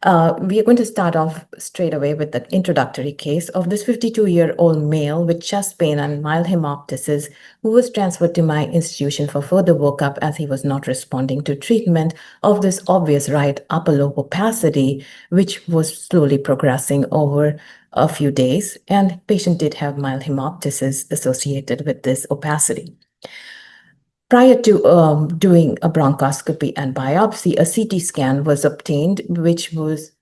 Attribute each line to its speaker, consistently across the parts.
Speaker 1: We are going to start off straight away with the introductory case of this 52-year-old male with chest pain and mild hemoptysis who was transferred to my institution for further workup as he was not responding to treatment of this obvious right upper lobe opacity, which was slowly progressing over a few days, and patient did have mild hemoptysis associated with this opacity. Prior to doing a bronchoscopy and biopsy, a CT scan was obtained, which was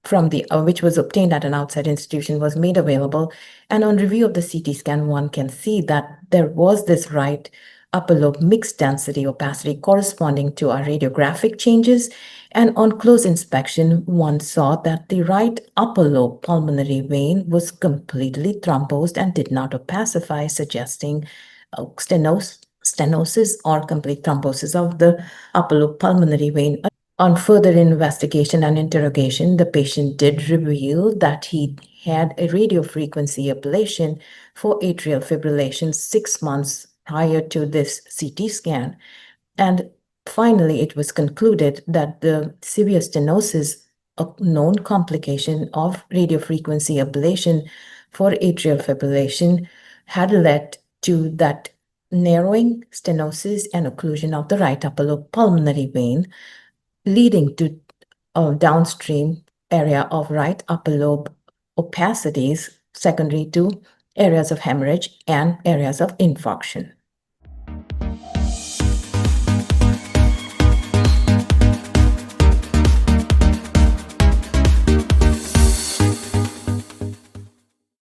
Speaker 1: obtained at an outside institution, was made available. And on review of the CT scan, one can see that there was this right upper lobe mixed density opacity corresponding to our radiographic changes. And on close inspection, one saw that the right upper lobe pulmonary vein was completely thrombosed and did not opacify, suggesting stenosis or complete thrombosis of the upper lobe pulmonary vein. On further investigation and interrogation, the patient did reveal that he had a radiofrequency ablation for atrial fibrillation 6 months prior to this CT scan. And finally, it was concluded that the severe stenosis, a known complication of radiofrequency ablation for atrial fibrillation, had led to that narrowing, stenosis, and occlusion of the right upper lobe pulmonary vein, leading to a downstream area of right upper lobe opacities secondary to areas of hemorrhage and areas of infarction.